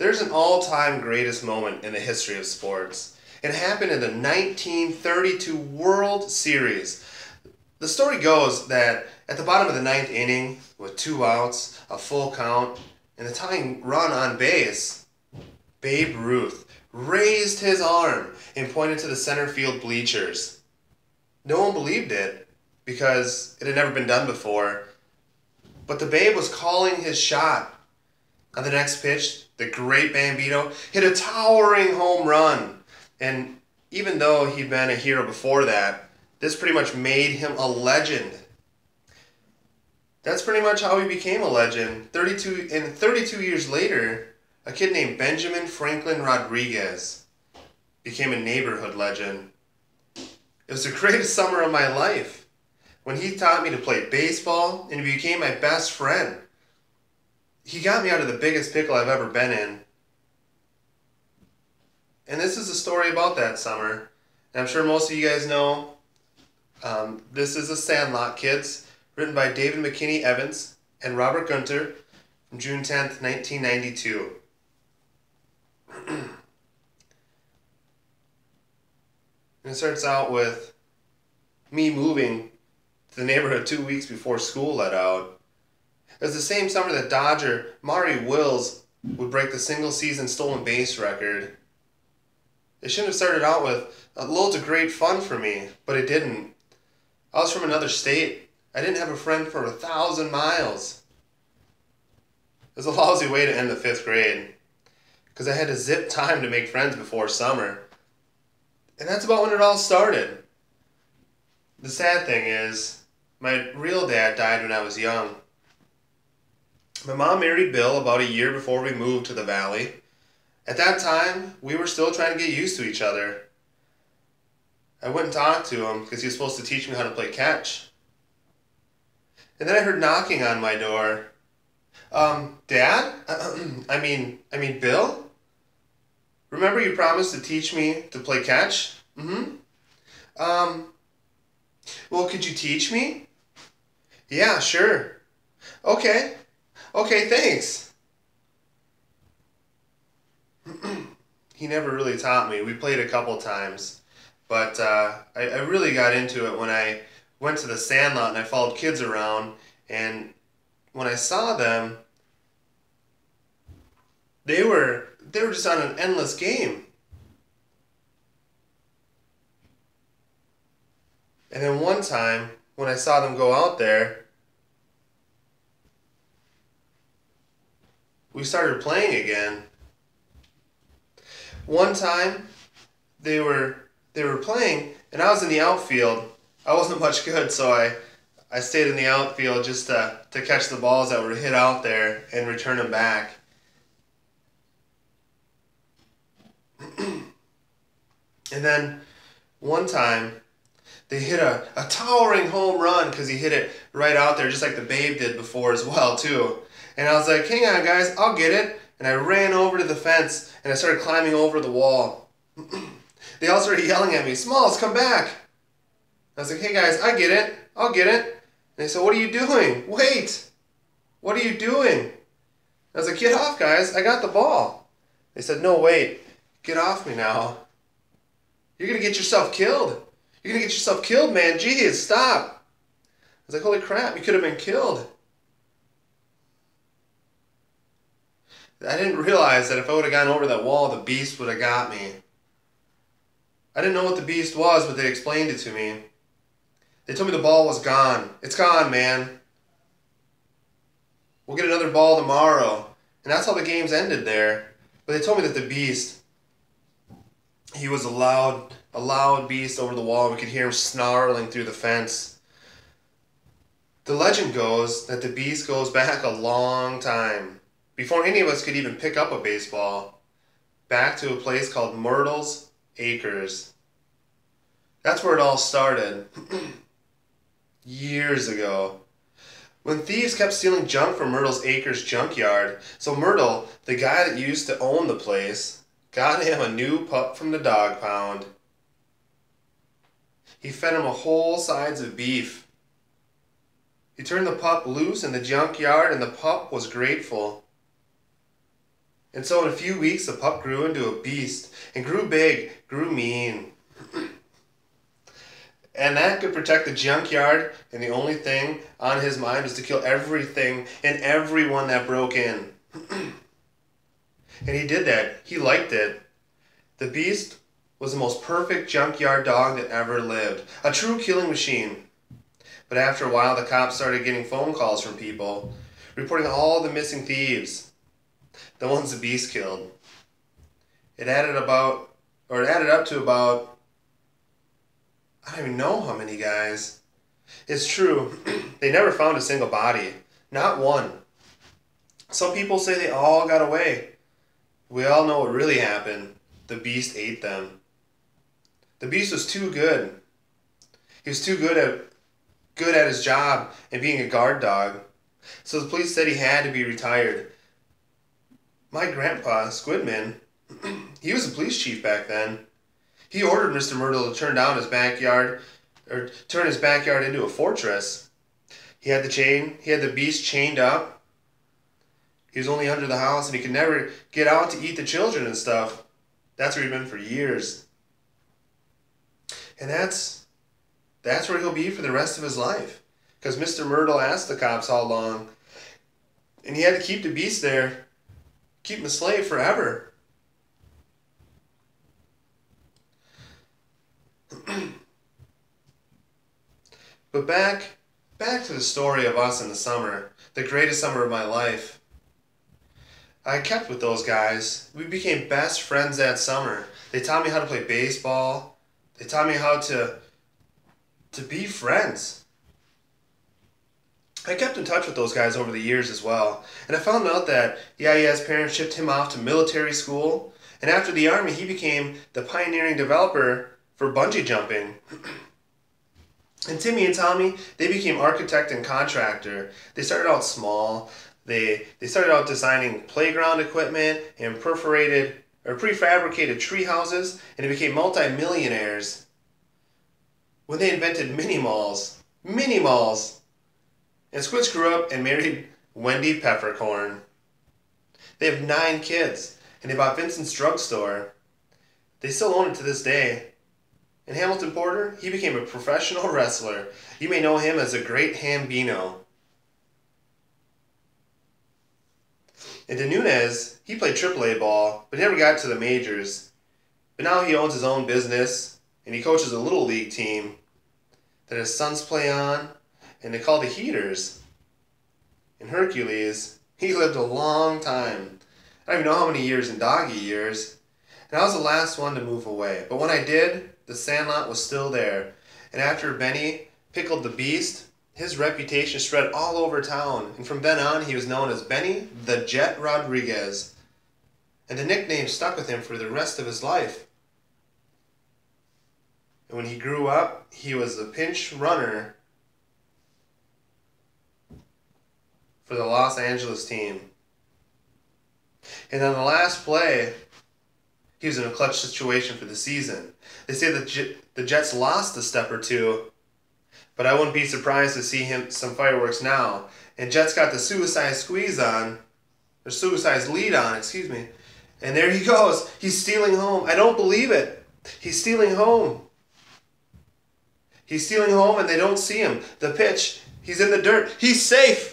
There's an all-time greatest moment in the history of sports. It happened in the 1932 World Series. The story goes that at the bottom of the ninth inning, with 2 outs, a full count, and the tying run on base, Babe Ruth raised his arm and pointed to the center field bleachers. No one believed it because it had never been done before, but the Babe was calling his shot. On the next pitch, the great Bambino hit a towering home run. And even though he'd been a hero before that, this pretty much made him a legend. That's pretty much how he became a legend. 32 years later, a kid named Benjamin Franklin Rodriguez became a neighborhood legend. It was the greatest summer of my life when he taught me to play baseball and he became my best friend. He got me out of the biggest pickle I've ever been in. And this is a story about that summer. And I'm sure most of you guys know this is The Sandlot Kids, written by David McKinney Evans and Robert Gunter from June 10th, 1992. And it starts out with me moving to the neighborhood 2 weeks before school let out. It was the same summer that Dodger Maury Wills would break the single-season stolen base record. It shouldn't have started out with loads of great fun for me, but it didn't. I was from another state. I didn't have a friend for 1,000 miles. It was a lousy way to end the 5th grade, because I had to zip time to make friends before summer. And that's about when it all started. The sad thing is, my real dad died when I was young. My mom married Bill about a year before we moved to the valley. At that time, we were still trying to get used to each other. I went and talked to him because he was supposed to teach me how to play catch. And then I heard knocking on my door. Dad? I mean, Bill? Remember you promised to teach me to play catch? Well, could you teach me? Yeah, sure. Okay, thanks. He never really taught me. We played a couple times. But I really got into it when I went to the Sandlot and I followed kids around. And when I saw them, they were just on an endless game. And then one time, when I saw them go out there, we started playing again. One time, they were playing, and I was in the outfield. I wasn't much good, so I stayed in the outfield just to catch the balls that were hit out there and return them back. And then one time, they hit a towering home run because he hit it right out there, just like the Babe did before as well, too. And I was like, hang on, guys, I'll get it. And I ran over to the fence, and I started climbing over the wall. They all started yelling at me, Smalls, come back. I was like, hey, guys, I get it. I'll get it. And they said, what are you doing? Wait. What are you doing? I was like, get off, guys. I got the ball. They said, no, wait. Get off me now. You're going to get yourself killed. You're going to get yourself killed, man. Jeez, stop. I was like, holy crap, you could have been killed. I didn't realize that if I would have gone over that wall, the beast would have got me. I didn't know what the beast was, but they explained it to me. They told me the ball was gone. It's gone, man. We'll get another ball tomorrow. And that's how the games ended there. But they told me that the beast, he was a loud beast over the wall. We could hear him snarling through the fence. The legend goes that the beast goes back a long time, before any of us could even pick up a baseball, back to a place called Myrtle's Acres. That's where it all started. Years ago. When thieves kept stealing junk from Myrtle's Acres junkyard, so Myrtle, the guy that used to own the place, got him a new pup from the dog pound. He fed him a whole sides of beef. He turned the pup loose in the junkyard and the pup was grateful. And so in a few weeks, the pup grew into a beast and grew big, grew mean. And that could protect the junkyard, and the only thing on his mind was to kill everything and everyone that broke in. And he did that. He liked it. The beast was the most perfect junkyard dog that ever lived. A true killing machine. But after a while, the cops started getting phone calls from people reporting all the missing thieves, the ones the beast killed. It added up to about, I don't even know how many guys. It's true, they never found a single body. Not one. Some people say they all got away. We all know what really happened. The beast ate them. The beast was too good. He was too good at his job and being a guard dog. So the police said he had to be retired. My grandpa, Squidman, he was a police chief back then. He ordered Mr. Myrtle to turn his backyard into a fortress. He had the beast chained up. He was only under the house and he could never get out to eat the children and stuff. That's where he'd been for years. And that's where he'll be for the rest of his life. Because Mr. Myrtle asked the cops how long. And he had to keep the beast there. Keep him a slave forever. But back to the story of us in the summer. The greatest summer of my life. I kept with those guys. We became best friends that summer. They taught me how to play baseball. They taught me how to be friends. I kept in touch with those guys over the years as well. And I found out that his parents shipped him off to military school. And after the army, he became the pioneering developer for bungee jumping. And Timmy and Tommy, they became architect and contractor. They started out small. They started out designing playground equipment and prefabricated tree houses, and they became multi-millionaires when they invented mini malls. Mini malls! And Squids grew up and married Wendy Peppercorn. They have 9 kids, and they bought Vincent's drugstore. They still own it to this day. And Hamilton Porter, he became a professional wrestler. You may know him as a Great Hambino. And De Nunez, he played AAA ball, but never got to the majors. But now he owns his own business, and he coaches a little league team that his sons play on, and they call the Heaters. And Hercules, he lived a long time. I don't even know how many years in doggy years. And I was the last one to move away. But when I did, the Sandlot was still there. And after Benny pickled the beast, his reputation spread all over town. And from then on, he was known as Benny the Jet Rodriguez. And the nickname stuck with him for the rest of his life. And when he grew up, he was the pinch runner for the Los Angeles team. And on the last play, he was in a clutch situation for the season. They say the Jets lost a step or two, but I wouldn't be surprised to see some fireworks now. And Jets got the suicide lead on, excuse me. And there he goes. He's stealing home. I don't believe it. He's stealing home. He's stealing home and they don't see him. The pitch, he's in the dirt. He's safe.